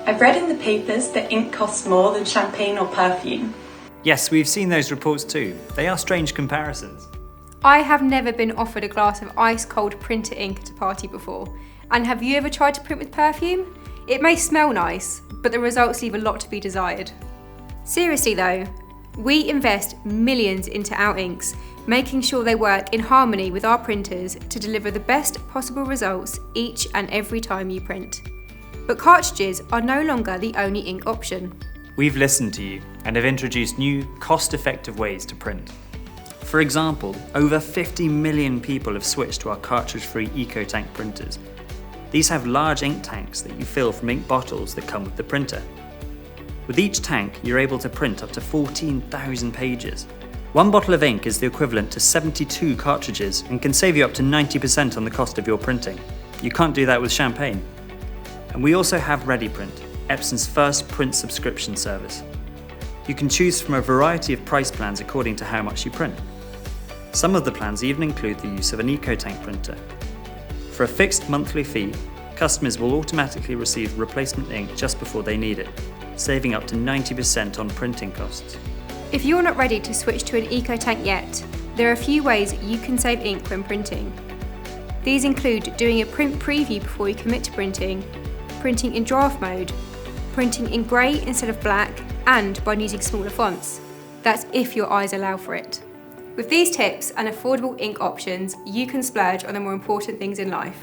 I've read in the papers that ink costs more than champagne or perfume. Yes, we've seen those reports too. They are strange comparisons. I have never been offered a glass of ice-cold printer ink at a party before. And have you ever tried to print with perfume? It may smell nice, but the results leave a lot to be desired. Seriously though, we invest millions into our inks, making sure they work in harmony with our printers to deliver the best possible results each and every time you print. But cartridges are no longer the only ink option. We've listened to you and have introduced new, cost-effective ways to print. For example, over 50 million people have switched to our cartridge-free EcoTank printers. These have large ink tanks that you fill from ink bottles that come with the printer. With each tank, you're able to print up to 14,000 pages. One bottle of ink is the equivalent to 72 cartridges and can save you up to 90% on the cost of your printing. You can't do that with champagne. And we also have ReadyPrint, Epson's first print subscription service. You can choose from a variety of price plans according to how much you print. Some of the plans even include the use of an EcoTank printer. For a fixed monthly fee, customers will automatically receive replacement ink just before they need it, saving up to 90% on printing costs. If you're not ready to switch to an EcoTank yet, there are a few ways you can save ink when printing. These include doing a print preview before you commit to printing, printing in draft mode, printing in grey instead of black, and by using smaller fonts. That's if your eyes allow for it. With these tips and affordable ink options, you can splurge on the more important things in life.